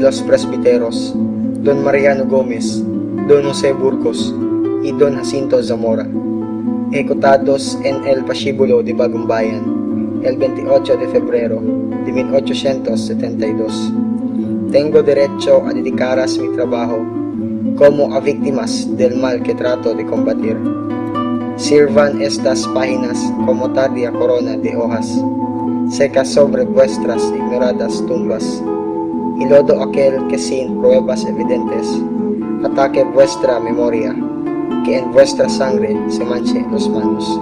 los Presbiteros, Don Mariano Gómez, Don José Burgos y Don Jacinto Zamora, ejecutados en el Pasíbulo de Bagumbayan el 28 de febrero de 1872. Tengo derecho a dedicaras mi trabajo como a víctimas del mal que trato de combatir. Sirvan estas páginas como tardía corona de hojas, secas sobre vuestras ignoradas tumbas, y lodo aquel que sin pruebas evidentes ataque vuestra memoria, que en vuestra sangre se manche los manos.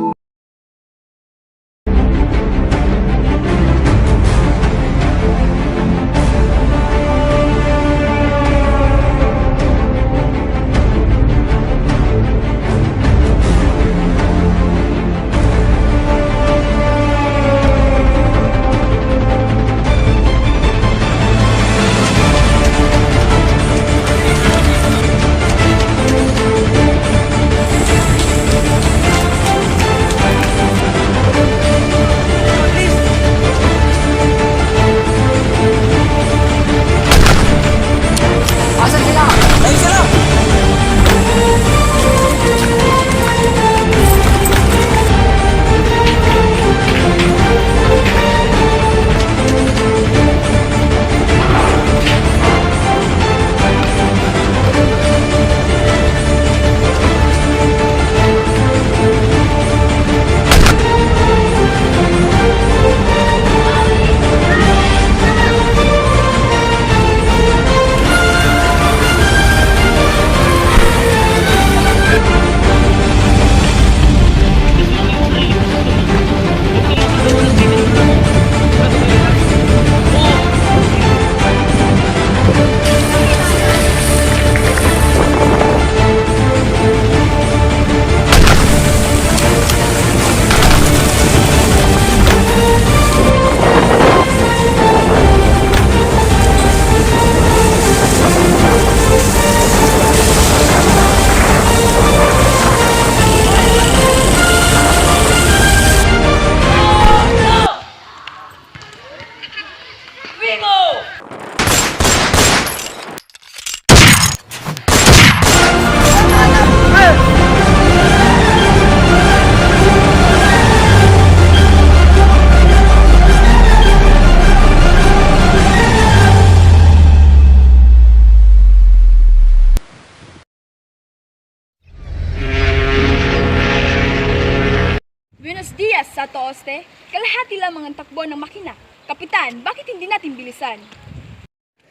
Buenos dias, Sato Oste. Kalahati lamang ang takbo ng makina. Kapitan, bakit hindi natin bilisan?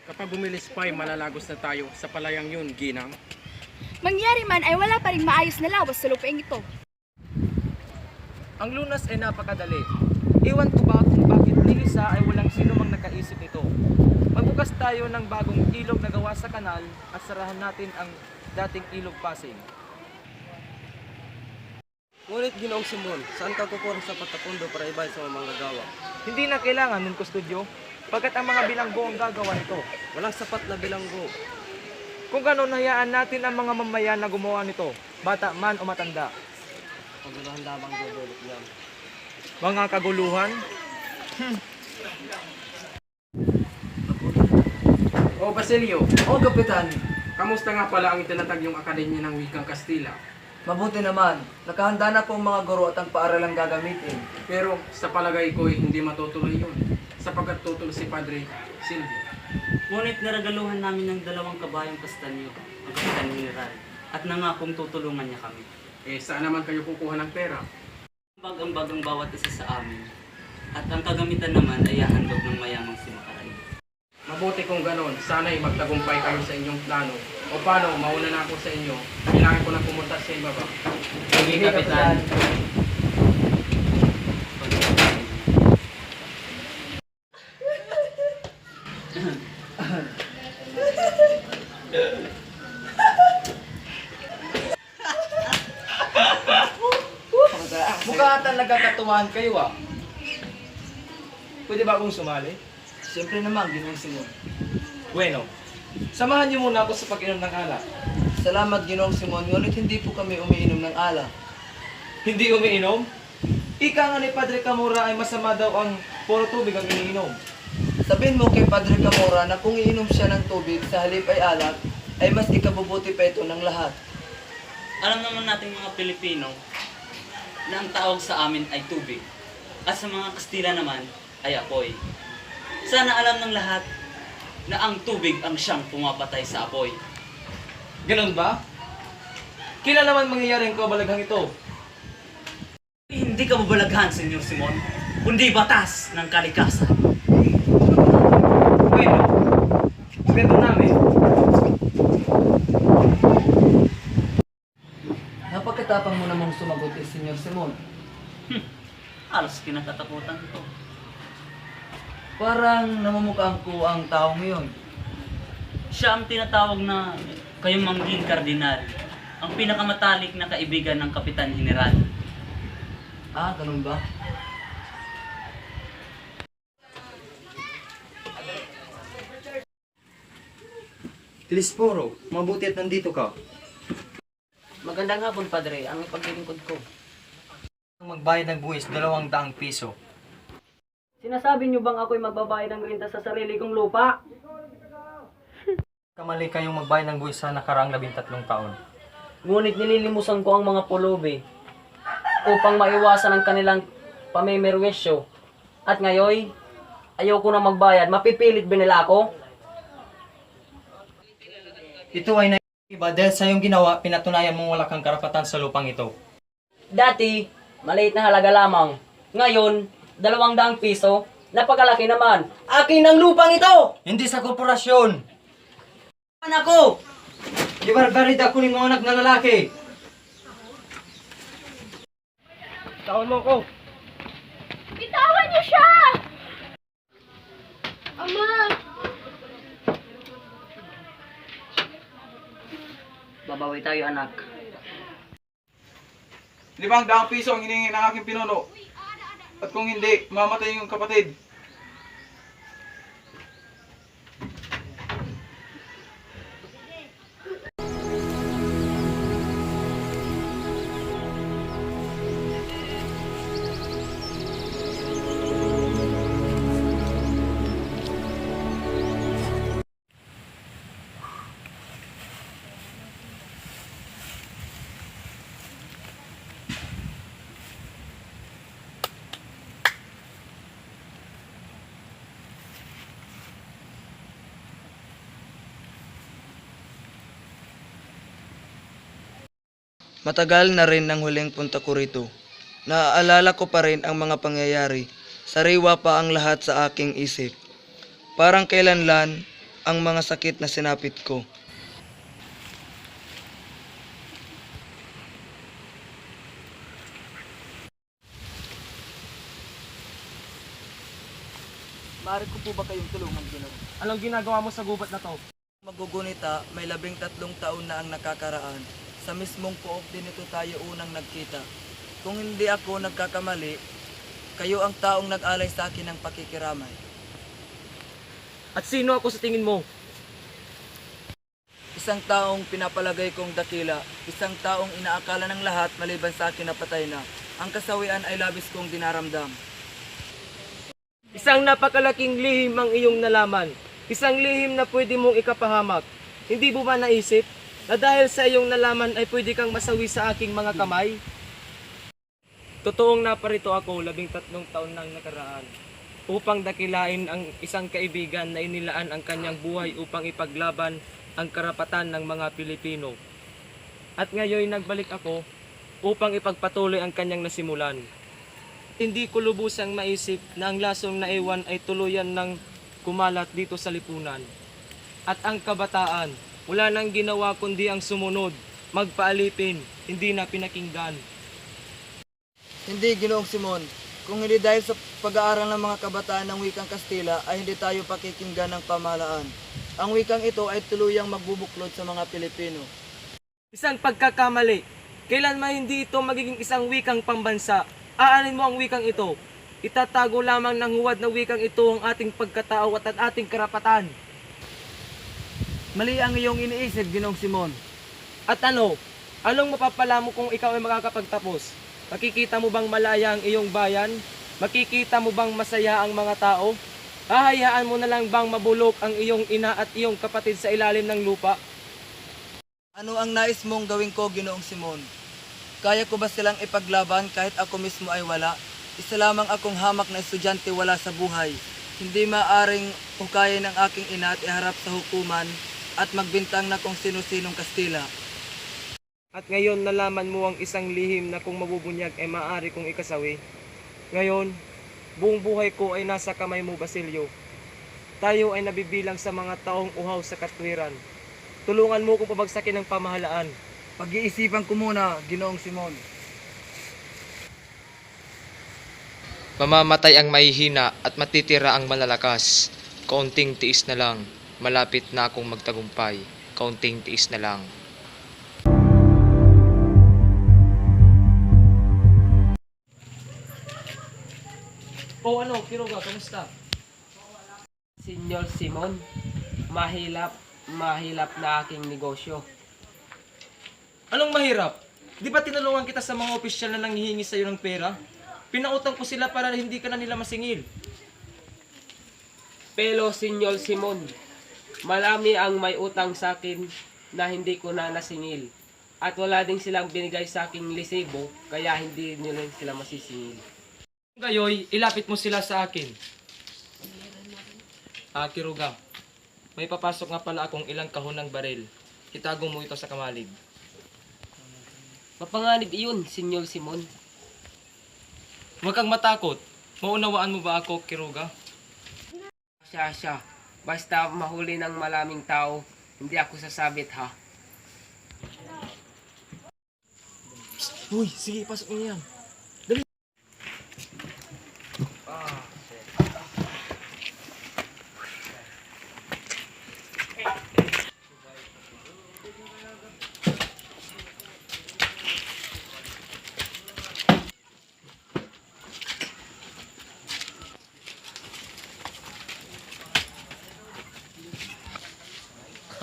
Kapag bumilis pa ay malalagos na tayo sa palayang yun, Ginang. Mangyari man ay wala pa rin maayos na lawas sa lupaing ito. Ang lunas ay napakadali. Iwan ko ba kung bakit ni isa ay walang sino mang nakaisip nito. Magbukas tayo ng bagong ilog na gawa sa kanal at sarahan natin ang dating ilog Pasig. Ngunit Ginoong Simon, saan ka kukuha sa patapundo para ibayad sa mga manggagawa? Hindi na kailangan ng kustodyo, pagkat ang mga bilanggo ang gagawa nito. Walang sapat na bilanggo. Kung gano'n, hayaan natin ang mga mamayan na gumawa nito, bata man o matanda. Paguluhan lamang dudulot niyan. Mga kaguluhan? O Basilio, O Kapitan, kamusta nga pala ang itinatag yung Akademya ng Wikang Kastila? mabuti naman. Nakahanda na po ang mga guro at ang paaralang gagamitin. Pero sa palagay ko hindi matutuloy yun, sapagkat tutuloy si Padre Silvio. Ngunit naragaluhan namin ng 2 kabayong kastanyo, ang Kapitan General, at nangakong tutulungan niya kami. Saan naman kayo kukuha ng pera? Ambag ang bawat isa sa amin, at ang kagamitan naman ay hahandog ng mayamang si Makaray. Mabuti kung ganon, sana'y magtagumpay kayo sa inyong plano. O paano, mauna na ako sa inyo. Kailangan ko na pumunta sa ibaba. Sige, Kapitan. Mukha ata nagkakatuwaan kayo ah. Pwede ba akong sumali? Siyempre naman, Ginoong Simon. Bueno, samahan niyo muna ako sa pag-inom ng alak. Salamat, Ginoong Simon, ngunit hindi po kami umiinom ng alak. Hindi umiinom? Ika nga ni Padre Camora ay masama daw ang puro tubig ang iniinom. Sabihin mo kay Padre Camora na kung iinom siya ng tubig sa halip ay alak, ay mas ikabubuti pa ito ng lahat. Alam naman natin mga Pilipino na ang tawag sa amin ay tubig. At sa mga Kastila naman ay apoy. Sana alam ng lahat na ang tubig ang siyang pumapatay sa apoy. Ganun ba? Kailan naman mangyayari ang kabalaghang ito? Hindi ka babalaghan, Senyor Simon, kundi batas ng kalikasan. Bueno, ganito namin. Napagkatapang mo namang sumagot eh, Senyor Simon. Halos kinakatakutan ko. Parang namumukhaan ko ang taong iyon. Siya ang tinatawag na kayong Mangging Kardinal, ang pinakamatalik na kaibigan ng Kapitan General. Ah, ganun ba? Tilisporo, mabuti at nandito ka. Magandang hapon, Padre. Ang ipaglilingkod ko. Magbayad ng buwis, 200 piso. Sinasabi niyo bang ako'y magbabayad ng renta sa sarili kong lupa? Kamali kayong magbayad ng buwis sa nakaraang 13 taon. Ngunit nililimusan ko ang mga pulubi upang maiwasan ang kanilang pamimerwisyo. At ngayon, ayoko na magbayad. Mapipilit ba nila ako? Ito ay naiba dahil sa iyong ginawa, pinatunayan mong wala kang karapatan sa lupang ito. Dati, maliit na halaga lamang. Ngayon, 200 piso. Napakalaki naman. Akin ang lupang ito! Hindi sa korporasyon! Anak ko! Ibarbarida ko ni mga anak na lalaki! Taon mo ko. Bitawan niyo siya! Ama! Babawi tayo, anak. 500 piso ang hiningi ng aking pinuno. At kung hindi, mamatay yung kapatid. Matagal na rin ang huling punta ko rito. Naaalala ko pa rin ang mga pangyayari. Sariwa pa ang lahat sa aking isip. Parang kailanlan ang mga sakit na sinapit ko. Maaari ko po ba kayong tulungan, Ginoo? Anong ginagawa mo sa gubat na to? Magugunita, may 13 taon na ang nakakaraan. Sa mismong pook din ito tayo unang nagkita. Kung hindi ako nagkakamali, kayo ang taong nag-alay sa akin ng pakikiramay. At sino ako sa tingin mo? Isang taong pinapalagay kong dakila, isang taong inaakala ng lahat maliban sa akin na patay na. Ang kasawian ay labis kong dinaramdam. Isang napakalaking lihim ang iyong nalaman. Isang lihim na pwede mong ikapahamak. Hindi mo ba naisip na dahil sa iyong nalaman ay pwede kang masawi sa aking mga kamay? Totoong naparito ako 13 taon nang nakaraan upang dakilain ang isang kaibigan na inilaan ang kanyang buhay upang ipaglaban ang karapatan ng mga Pilipino. At ngayon nagbalik ako upang ipagpatuloy ang kanyang nasimulan. Hindi ko lubusang maisip na ang lasong naiwan ay tuluyan ng kumalat dito sa lipunan. At ang kabataan, wala nang ginawa kundi ang sumunod, magpaalipin, hindi na pinakinggan. Hindi, Ginoong Simon. Kung hindi dahil sa pag-aaral ng mga kabataan ng wikang Kastila ay hindi tayo pakikinggan ng pamahalaan. Ang wikang ito ay tuluyang magbubuklod sa mga Pilipino. Isang pagkakamali, kailanman hindi ito magiging isang wikang pambansa. Aanin mo ang wikang ito. Itatago lamang ng huwad na wikang ito ang ating pagkatao at ang ating karapatan. Mali ang iyong iniisip, Ginoong Simon. At ano? Anong mapapala mo kung ikaw ay makakapagtapos? Makikita mo bang malaya ang iyong bayan? Makikita mo bang masaya ang mga tao? Hahayaan mo na lang bang mabulok ang iyong ina at iyong kapatid sa ilalim ng lupa? Ano ang nais mong gawin ko, Ginoong Simon? Kaya ko ba silang ipaglaban kahit ako mismo ay wala? Isa lamang akong hamak na estudyante wala sa buhay. Hindi maaring hukayin ng aking ina at iharap sa hukuman at magbintang na kung sino-sinong Kastila. At ngayon nalaman mo ang isang lihim na kung mabubunyag ay maaari kong ikasawi. Ngayon, buong buhay ko ay nasa kamay mo, Basilio. Tayo ay nabibilang sa mga taong uhaw sa katwiran. Tulungan mo kong pabagsakin ng pamahalaan. Pag-iisipan ko muna, Ginoong Simon. Mamamatay ang mahihina at matitira ang malalakas. Kaunting tiis na lang. Malapit na akong magtagumpay. Kaunting tiis na lang. Ano, Quiroga, kamusta? Senyor Simon, mahilap na aking negosyo. Anong mahirap? Di ba tinulungan kita sa mga opisyal na nanghihingi sa'yo ng pera? Pinautang ko sila para hindi ka na nila masingil. Pero Senyor Simon, marami ang may utang sa akin na hindi ko na nasingil. At wala din silang binigay sa aking lisibo, kaya hindi nila sila masisingil. Gayoy, ilapit mo sila sa akin. Quiroga, may papasok nga pala akong ilang kahon ng baril. Itago mo ito sa kamalig. Mapanganib iyon, Senyor Simon. Huwag kang matakot. Maunawaan mo ba ako, Quiroga? Siya. Basta mahuli ng maraming tao, hindi ako sasabit ha. Uy, sige, pasok mo yan.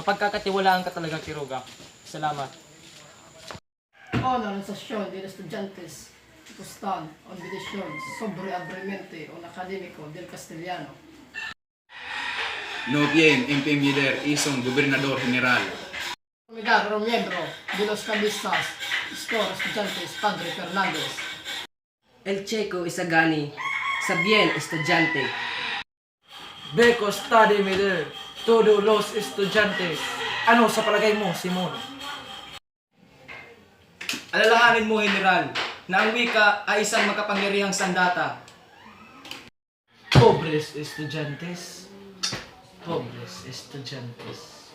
Kapagkakatiwalaan ka talaga, Quiroga. Salamat. Organización de Estudiantes que están en petición sobre abreviamente un académico del castellano. No bien imprimir isang gobernador general. Comidar un miembro de los cambistas, estudiantes Padre Fernández. El Checo Isagani, sa bien estudyante. Beko study meter, todo los estudiantes. Ano sa palagay mo, Simon? Alalahanin mo, General, na ang wika ay isang makapangyarihang sandata. Pobres estudiantes. Pobres estudiantes.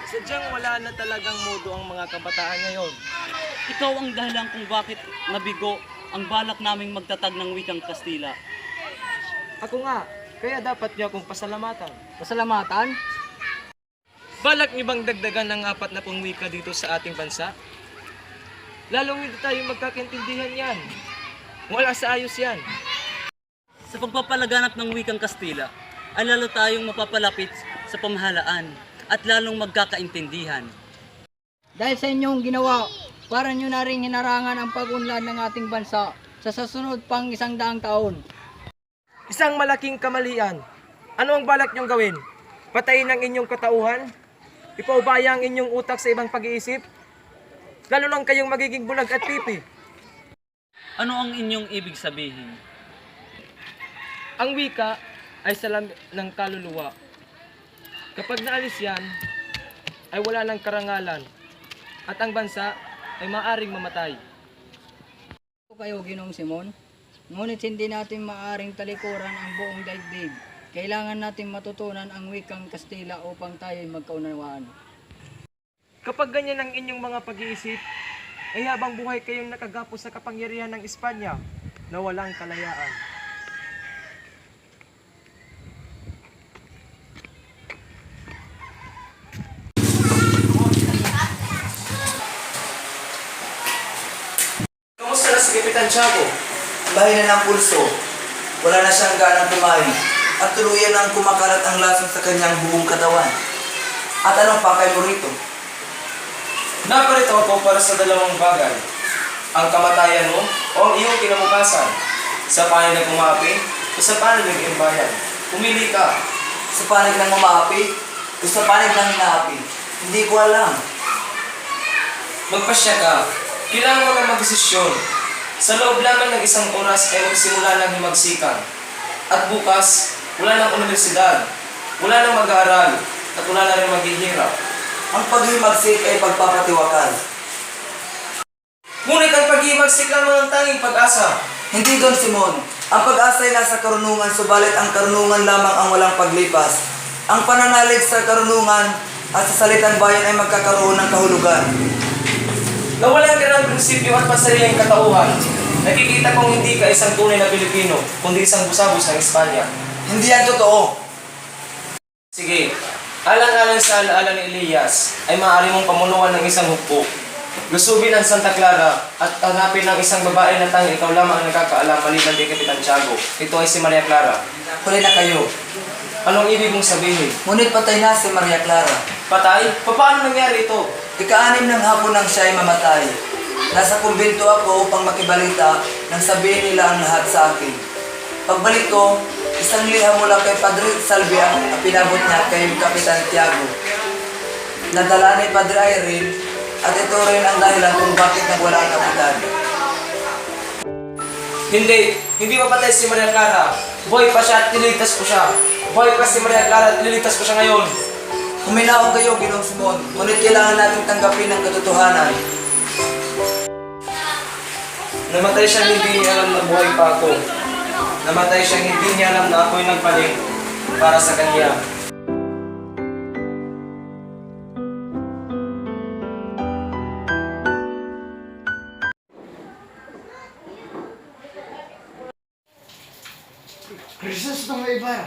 Sadyang wala na talagang modo ang mga kabataan ngayon. Ikaw ang dahilan kung bakit nabigo ang balak naming magtatag ng wikang Kastila. Ako nga, kaya dapat niyo akong pasalamatan. Pasalamatan? Balak niyo bang dagdagan ng 40 wika dito sa ating bansa? Lalong hindi tayo magkakaintindihan yan. Wala sa ayos yan. Sa pagpapalaganap ng wikang Kastila, ay lalo tayong mapapalapit sa pamahalaan at lalong magkakaintindihan. Dahil sa inyong ginawa, para nyo na rin hinarangan ang pag-unlad ng ating bansa sa susunod pang 100 taon. Isang malaking kamalian. Ano ang balak niyong gawin? Patayin ang inyong katauhan? Ipaubaya ang inyong utak sa ibang pag-iisip? Lalo lang kayong magiging bulag at pipi. Ano ang inyong ibig sabihin? Ang wika ay salam ng kaluluwa. Kapag naalis yan, ay wala ng karangalan. At ang bansa ay maaring mamatay. Kayo, Ginoong Simon, ngunit hindi natin maaring talikuran ang buong daigdig. Kailangan natin matutunan ang wikang Kastila upang tayo'y magkaunawaan. Kapag ganyan ang inyong mga pag-iisip, ay habang buhay kayong nakagapos sa kapangyarihan ng Espanya na walang kalayaan. Kamusta na si Kapitan Tiago? Bahay na ng pulso. Wala na siyang ganang kumain. At tuluyan ang kumakalat ang lasang sa kanyang buong katawan. At anong pakay mo rito? Naparito ako para sa dalawang bagay. Ang kamatayan mo o ang iyong kinabukasan? Sa panig ng umaapi o sa panig ng imbayan? Pumili ka. Sa panig ng umaapi o sa panig ng inaapi? Hindi ko alam. Magpasya ka. Kailangan mo na magdesisyon. Sa loob lamang ng isang oras ay magsimula ng himagsikan. At bukas, wala nang universidad, wala nang mag-aaral, at wala na rin maghihirap. Ang paghimagsik ay pagpapatiwakal. Ngunit ang paghimagsik lamang ang tanging pag-asa. Hindi, Don Simon. Ang pag-asa ay nasa karunungan, subalit ang karunungan lamang ang walang paglipas. Ang pananalig sa karunungan at sa salitang bayan ay magkakaroon ng kahulugan. Nawalan ka ng prinsipyo at pansariling katauhan. Nakikita kong hindi ka isang tunay na Pilipino, kundi isang busabos ng Espanya. Hindi yan totoo. Sige, alang-alang sa alaala ni Elias, ay maaari mong pamunuan ng isang hukbo. Lusubin ang Santa Clara at hanapin ng isang babae na tanging ikaw lamang ang nakakaalam maliban kay Kapitan Tiago. Ito ay si Maria Clara. Huli na kayo. Anong ibig mong sabihin? Ngunit patay na si Maria Clara. Patay? Paano nangyari ito? Ika-6 ng hapon nang siya ay mamatay. Nasa kumbento ako upang makibalita nang sabihin nila ang lahat sa akin. Pagbalik ko, isang liha mula kay Padre Salvi ang pinabot niya kay Kapitan Tiago. Nadala ni Padre Irene at ito rin ang dahilan kung bakit nagwala ang kapitan. Hindi mapatay si Maria Clara. Buhay pa siya at nililigtas ko siya. Buhay pa si Maria Clara at nililigtas ko siya ngayon. Huminaon kayo, Ginoong Simon, ngunit kailangan natin tanggapin ang katotohanan. Namatay siya hindi niya alam na buhay pa ako. Namatay siya hindi niya alam na ako'y nagpaling para sa kanya. Jesus na may iba.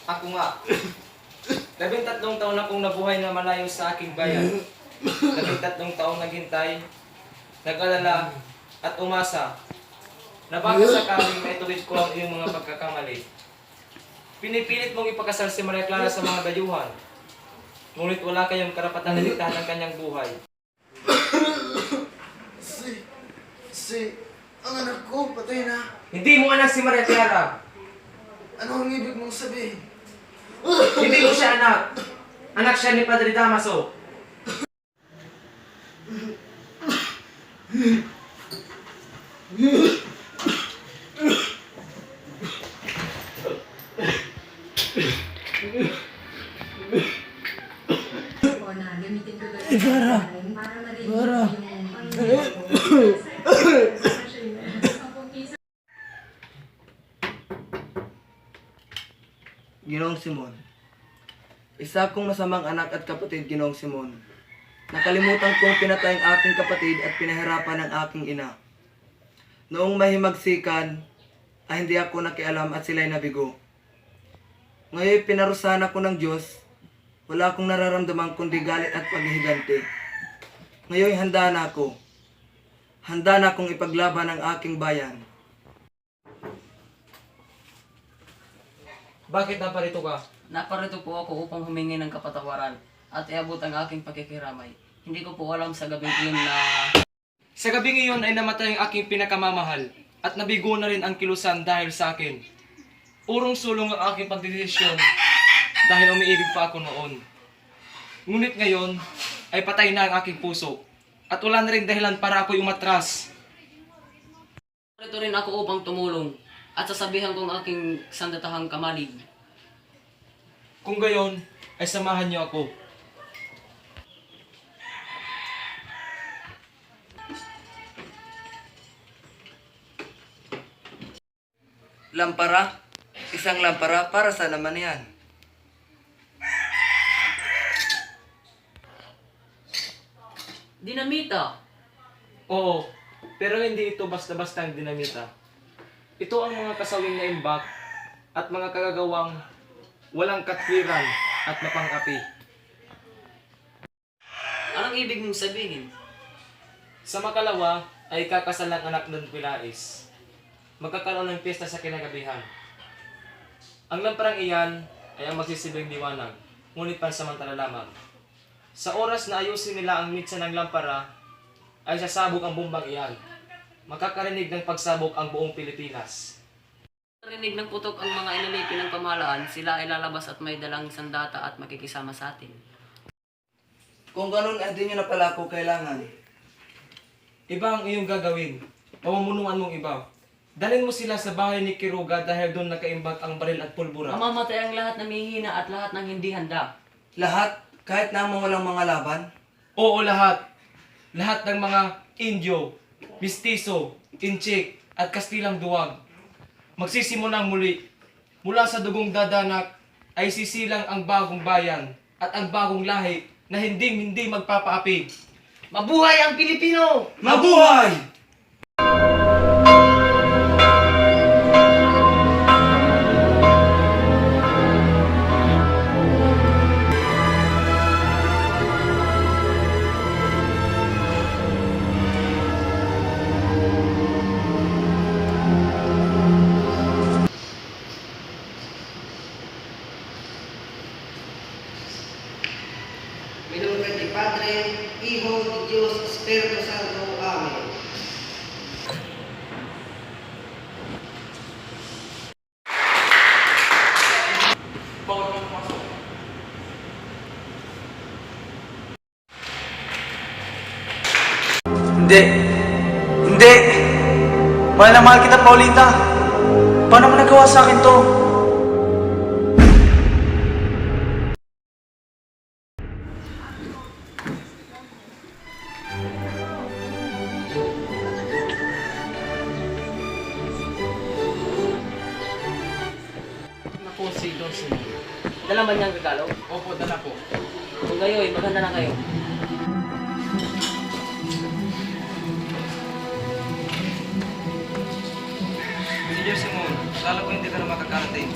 Ako nga. 13 taon akong nabuhay na malayo sa aking bayan. 13 taong naghintay, nag-alala at umasa na baka sakaling maituwid ko ang iyong mga pagkakamali. Pinipilit mong ipakasal si Maria Clara sa mga dayuhan. Ngunit wala kayong karapatan na diktahan ng kanyang buhay. Ang anak ko, patay na. Hindi mo anak si Maria Clara. Ano ang ibig mong sabihin? Hindi mo siya anak. Anak siya ni Padre Damaso. Ginoong Simon. Isa akong masamang anak at kapatid, Ginoong Simon. Nakalimutan kong pinatay ang aking kapatid at pinahirapan ang aking ina. Noong mahimagsikan, ay hindi ako nakialam at sila'y nabigo. Ngayon pinarusahan ako ng Diyos, wala akong nararamdaman kundi galit at paghihiganti. Ngayon handa na ako. Handa na akong ipaglaban ang aking bayan. Bakit naparito ka? Naparito po ako upang humingi ng kapatawaran at iabot ang aking pagkikiramay. Hindi ko po alam sa gabing iyon na... Sa gabing iyon ay namatay ang aking pinakamamahal at nabigo na rin ang kilusan dahil sa akin. Urong-sulong ang aking pagdedesisyon dahil umiibig pa ako noon. Ngunit ngayon ay patay na ang aking puso at wala na rin dahilan para ako'y umatras. Narito rin ako upang tumulong at sasabihan kong aking sandatahang kamalig. Kung gayon, ay samahan niyo ako. Lampara? Isang lampara? Para saan naman yan? Dinamita! Oo, pero hindi ito basta-basta ang dinamita. Ito ang mga kasawing na imbak at mga kagagawang walang katwiran at mapang-api. Anong ibig mong sabihin? Sa makalawa ay kakasal ng anak ng Pilais. Magkakaroon ng piyesta sa kinagabihan. Ang lamparang iyan ay ang magsisilbing liwanag, ngunit pansamantala lamang. Sa oras na ayusin nila ang mitsa ng lampara, ay sasabog ang bombang iyan. Makakarinig ng pagsabog ang buong Pilipinas. Rinig ng putok ang mga inalipin ng pamahalaan, sila ay lalabas at may dalang sandata at makikisama sa atin. Kung ganun ay di nyo na pala ako kailangan. Iba ang iyong gagawin. Pamamunuan mong iba. Dalhin mo sila sa bahay ni Kiruga dahil doon nakaimbak ang baril at pulbura. Mamamatay ang lahat na mihina at lahat ng hindi handa. Lahat, kahit na walang mga laban? Oo, lahat. Lahat ng mga Indio, Mistiso, Inchik, at Kastilang Duwag. Magsisimulang muli. Mula sa dugong dadanak ay sisilang ang bagong bayan at ang bagong lahi na hindi magpapaapi. Mabuhay ang Pilipino! Mabuhay! Mi nombre del Padre, Hijo y Dios, Espíritu Santo. Amén. Hindi. Hindi. Mahal na mahal kita, Paulita. Paano mo nagawa sa akin to? Naku, si Don Simon. Dala man niyang regalo? Opo, dala po. Kung gayoy, maganda na kayo. Senior Simon, kala ko hindi ka na makakarating.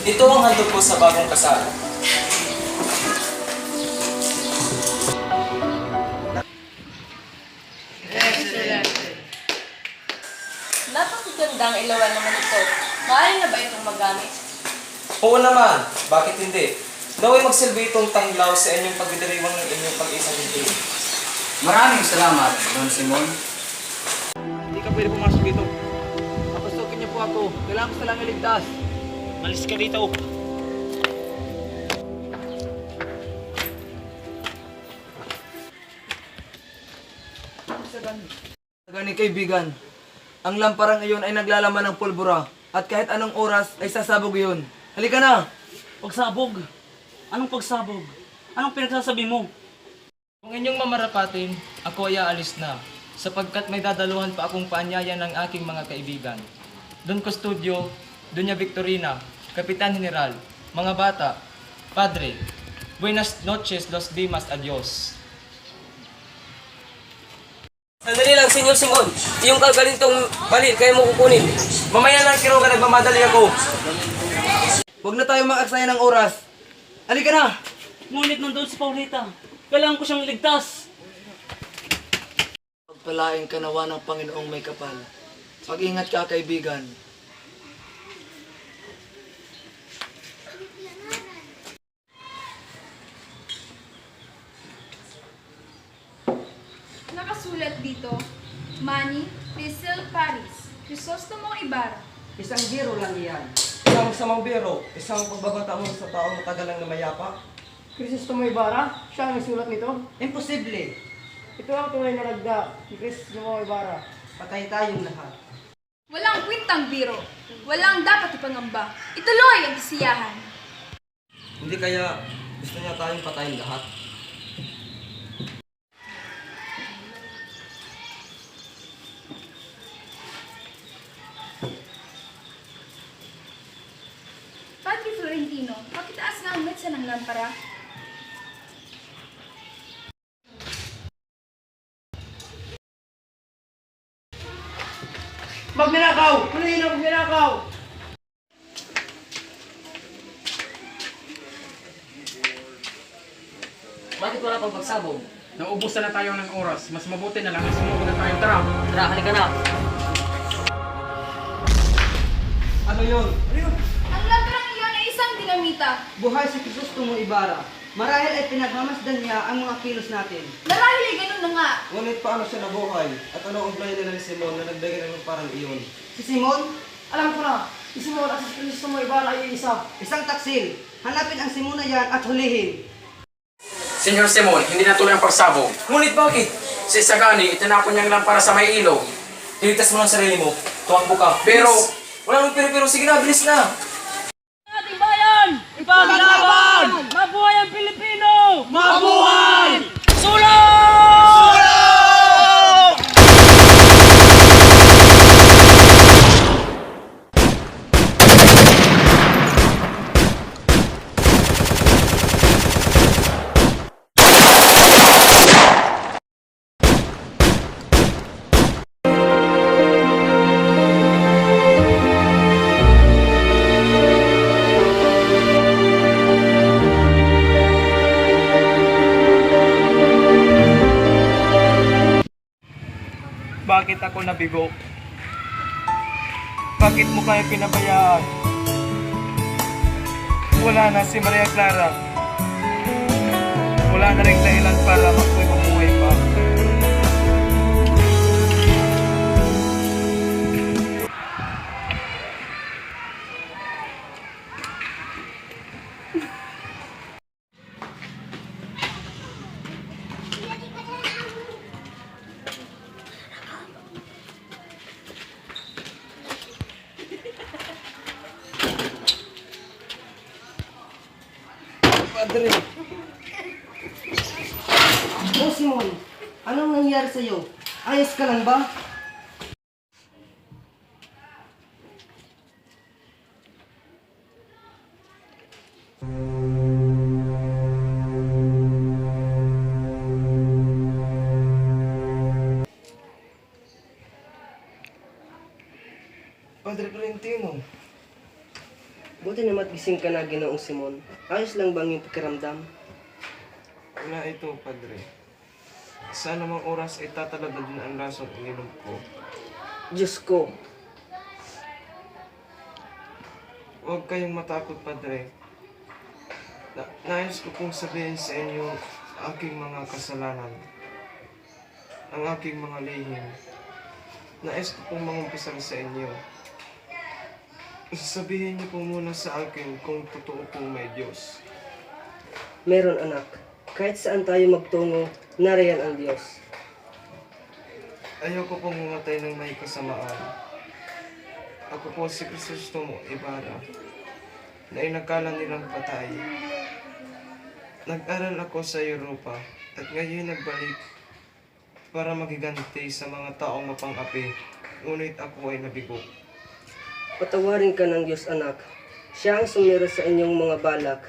Ito ang handog ko sa bagong kasal. Napakagandang ilawan naman ito. Maaari na ba itong magamit? Oo naman, bakit hindi? Naway magsilbi itong tanglaw sa inyong pagdidiriwang ng inyong pag-isang hindi. Maraming salamat, Don Simon. Hindi ka pwede pumasok dito. Papasokin niyo po ako. Kailangan ko silang iligtas. Malis ka dito. Gani kaibigan, ang lamparang iyon ay naglalaman ng pulbura at kahit anong oras ay sasabog iyon. Halika na! Pagsabog? Anong pagsabog? Anong pinagsasabi mo? Kung inyong mamarapatin, ako ay aalis na, sapagkat may dadaluhan pa akong paanyaya ng aking mga kaibigan. Don Custodio, Doña Victorina, Kapitan General, mga bata, Padre, buenas noches, los dimas, adios. Sandali lang, Senyor Simon. Yung kagalintong balil, kaya mo kukunin. Mamaya lang, Kiruga, nagmamadali ako. Huwag na tayo makaksaya ng oras. Halika na! Ngunit nandun si Paulita. Kailangan ko siyang ligtas. Pagpalain ka nawa ng Panginoong may kapal. Mag-ingat ka, kaibigan. Nakasulat dito, Manny Rizal Paris, Crisostomo Ibarra. Isang biro lang iyan. Isang samang biro, isang pagbabanta mo sa taong matagal lang na mayapa. Crisostomo Ibarra? Siya ang nagsulat nito? Imposible. Ito ang tunay na ragda ni Crisostomo Ibarra. Patay tayong lahat. Walang kwintang biro, walang dapat ipangamba. Ituloy ang kasiyahan. Hindi kaya gusto niya tayong patayin lahat. Padre Florentino, pakitaas nga ang metsa ng lampara. Magnanakaw! Hulihin ang magnanakaw! Bakit wala pang pagsabog? Naubusan na tayo ng oras. Mas mabuti na lang na sumugod na tayo. Tara! Tara, halika na. Ano yun? Ang lamparang iyon ay isang dinamita. Buhay si Crisostomo Ibarra. Marahil ay pinagmamasdan niya ang mga kilos natin. Marahil ay ganun na nga. Ngunit paano siya nabuhay? At ano ang plano nila ni Simon na nagbigay ng parang iyon? Si Simon, Alam ko na, si Simon at si Kristo mo ibara ay isa. isang taksil. Hanapin ang Simon na yan at hulihin. Senyor Simon, hindi natuloy ang pagsabog. Ngunit bakit? Si Sagani, itinapon niyang lampara sa may ilog. Iligtas mo lang sarili mo. Tuwakbo ka. Pero, Wala nang pero sige na, bilis na! Ating bayan! Ipaglaban! Mabuhay ang Pilipino! Mabuhay! Sulong! Bakit ako nabigo? Bakit mo kaya pinabayaan? Wala na si Maria Clara. Wala na rin dahilan para ako'y mabuhay pa. Padre. Oh, Simon, anong nangyari sa'yo? Ayos ka lang ba? Padre Valentino. Buti na matgising ka na, Ginoong Simon. Ayos lang bang yung pakiramdam? Wala ito, Padre. Sa anumang oras ay tatalagad na ang lasong ininom ko. Diyos ko, Huwag kayong matakot, Padre. Nais ko pong sabihin sa inyo aking mga kasalanan. Ang aking mga lihim. Nais ko pong mangumpisal sa inyo. Sabihin niyo po muna sa akin kung totoo pong may Diyos. meron anak. Kahit saan tayo magtungo, nariyan ang Diyos. Ayoko pong mamatay ng may kasamaan. Ako po si Crisostomo Ibarra, na inakala nilang patay. Nag-aral ako sa Europa at ngayon nagbalik para magiganti sa mga taong mapang-api, ngunit ako ay nabigo. Patawarin ka ng Diyos, anak. Siya ang sumira sa inyong mga balak.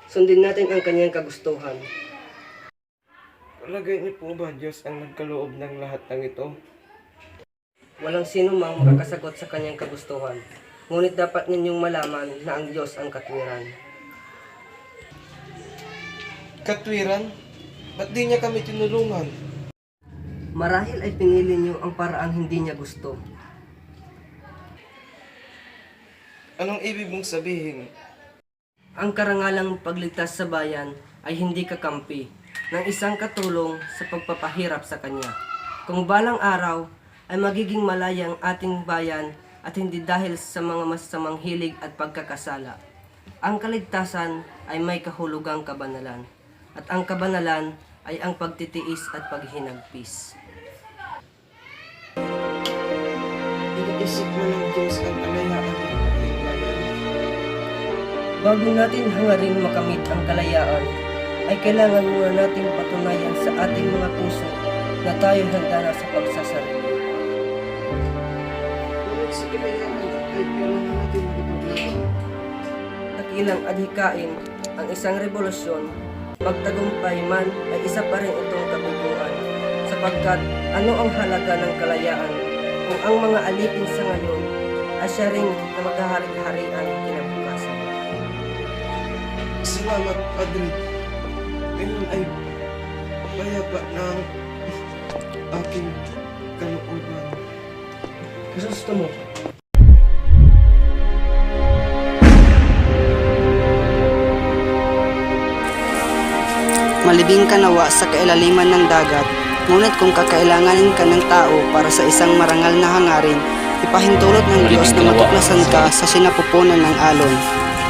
Sundin natin ang kanyang kagustuhan. Palagay niyo po ba Diyos ang nagkaloob ng lahat ng ito? Walang sino mang makakasagot sa kanyang kagustuhan. Ngunit dapat ninyong malaman na ang Diyos ang katwiran. Katwiran? Ba't di niya kami tinulungan? Marahil ay pinili niyo ang paraang hindi niya gusto. Anong ibig mong sabihin? Ang karangalang pagligtas sa bayan ay hindi kakampi ng isang katulong sa pagpapahirap sa kanya. Kung balang araw ay magiging malaya ang ating bayan at hindi dahil sa mga masasamang hilig at pagkakasala. Ang kaligtasan ay may kahulugang kabanalan at ang kabanalan ay ang pagtitiis at paghinagpis. Iniisip mo ng Diyos ang kalayaan ng ating bayan. Bago natin hangaring makamit ang kalayaan, ay kailangan muna nating patunayan sa ating mga puso na tayo handa na sa pagsasarili. Ngunit sa kalayaan ay kailangan natin makipaglaban. Dakilang adhikain ang isang revolusyon, magtagumpay man ay isa pa rin itong kabiguan, sapagkat ano ang halaga ng kalayaan kung ang mga alipin sa ngayon ay siya rin na maghahari-harian kinabukasan. Salamat, Padre. Ngayon ay payapa ng aking kalooban. Gusto mo? malibing ka nawa sa kailaliman ng dagat, ngunit kung kakailanganin ka ng tao para sa isang marangal na hangarin, ipahintulot ng Diyos na matuklasan ka sa sinapupunan ng alon.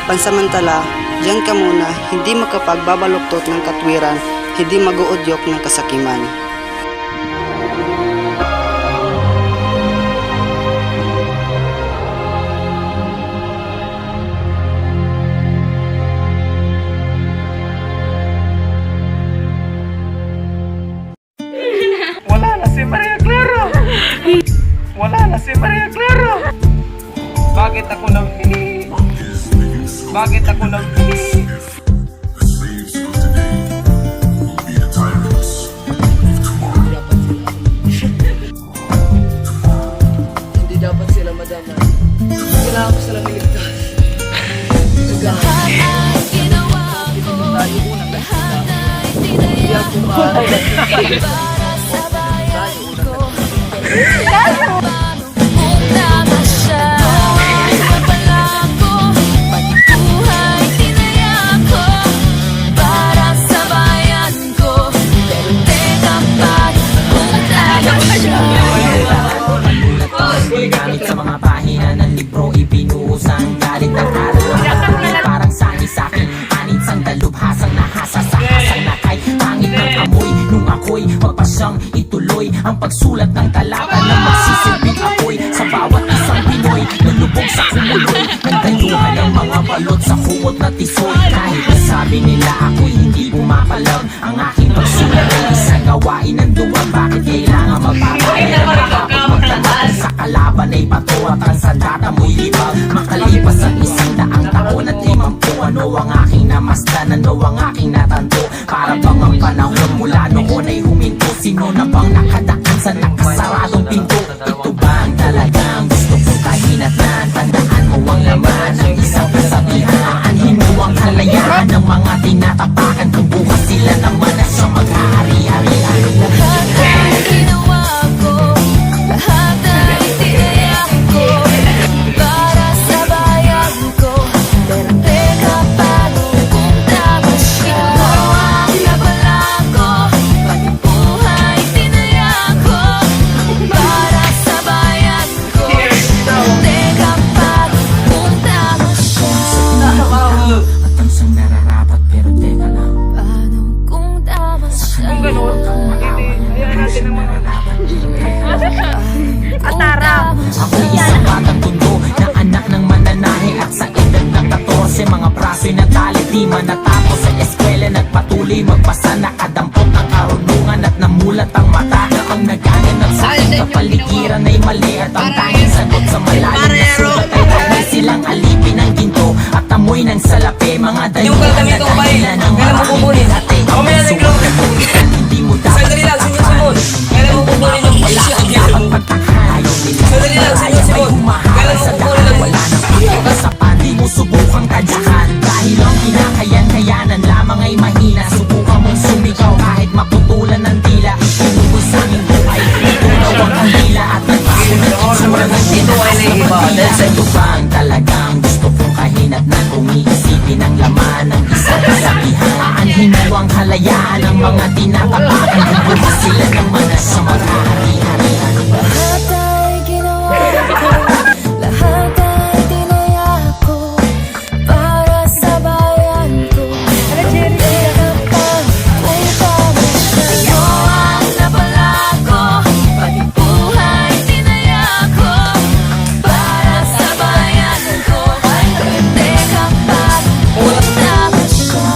Pansamantala, diyan ka muna, hindi makapagbabaluktot ng katwiran, hindi mag-uudyok ng kasakiman. Wala na si Maria Clara! Wala na si Maria Clara! Bakit ako nabili? Bakit ako nabili? Hindi dapat sila madama. Kailangan ko silang iligtas. Lahat ay ginawa ko. Hindi ako maaari para sa bayan ko. Kung tama siya, napala ko. Pati buhay tinaya ko para sa bayan ko. Pero teka pa, kung tama siya. Gamit sa mga pahina ng libro ibinuhusang galit ng araw. Parang sangi sa'kin, anit sang dalubhasang nahasa sa hasang na kay pangit ng amoy. Nung ako'y magpasyang ituloy ang pagsulat ng talata na magsisilbing apoy sa bawat isang Pinoy nalubog sa kumuloy ng dayuhan ng mga balot sa kumot na tisoy. Kahit nasabi nila ako'y hindi pumapalag, ang aking pagsulat ay isang gawain ng duwag. Bakit kailangan magpapaya magtangal sa kalaban ay bato at ang sandata mo'y libag. Makalipas ang 100 taon at 50, ano ang aking namasdan, ano ang aking natanto? Para bang ang panahon mula noon ay huminto? Sino na bang nakadaan sa nakasaradong pinto? Ito ba ang talagang gusto kong kahinatnan? Tandaan mo ang laman ng isang kasabihan. Aanhin mo ang kalayaan ng mga tinatapakan. Kung bukas sila naman na siyang mag-ahari-harian. Lahat ay ginawa ko, lahat ay tinayak ko para sa bayan ko. Pero teka, paano kung tama siya? Napala ko, pati buhay tinayak ko para sa bayan ko. Pero teka, paano kung tama siya? At ang siyang nararapat pero teka lang. Paano kung tama siya? Atara! Ako'y isang batang tundo na anak ng mananahe at sa edad ng 14 mga braso'y natali, di man natapos sa eskwela, nagpatuloy magbasa, nakadampot ng karunungan at namulat ang mata. Ang nagaganap sa aking kapaligiran ay mali at ang tanging sagot sa malalim na sulat ay dahil silang alipin ng ginto at amoy ng salapi. Mga dayuhan na dahilan ng maraming hati. Ang sulat na bulitan, hindi mo dapat pagtakan. Kailan mo kukunin yung posisyon? Dapat pagtakan. Sandali lang, Simon. Kailan mo kukunin ang wala nang pakita sa pandi mo subukang tadyakan. Dahil ang kinakayan-kayanan lamang ay mahina. Subukan mong sumigaw kahit maputulan ng dila. Inuwi sa aming buhay, itunaw ang kandila at nagbago ng itsura ng tinakasapagdila. Ito ba ang talagang gusto kong kahinatnan? Kung iisipin ang laman ng isang kasabihan, aanhin mo ang halayaan ng mga tinatapakan. Kung bukas sila naman na sa mag-ahari-harihan. Lahat ay ginawa ko, lahat ay tinayak ko para sa bayan ko. Teka pa, kung tama siya. Ang napala ko, pati buhay tinayak ko para sa bayan ko. Teka pa, kung tama siya.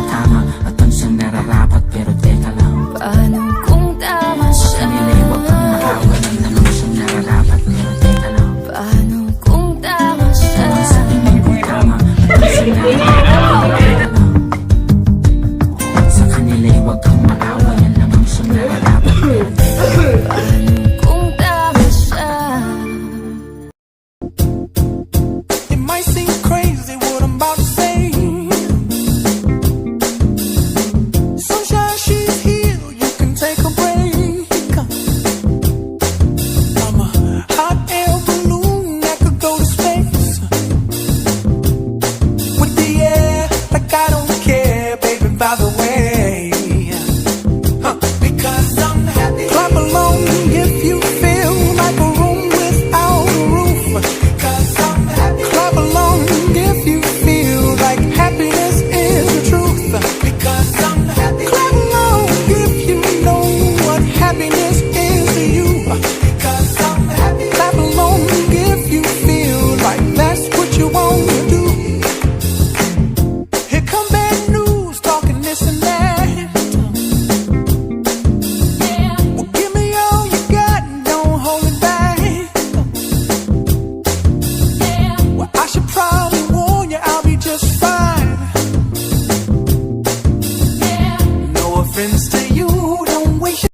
Tama at ang siyang nararapat pero teka lang. Paano kung tama siya? Makawan ang namang siyang nararapat pero teka lang. Paano kung tama siya? Sa tingin ko'y tama at ang siyang nararapat pero teka lang. Sa kanila'y huwag kang maawa, yan lang ang siyang nararapat pero teka lang. Paano kung tama siya? It might seem crazy what I'm about to say. Sunshine, she's here, you can take a break. I'm a hot air balloon that could go to space. With the air, like I don't care, baby, by the way.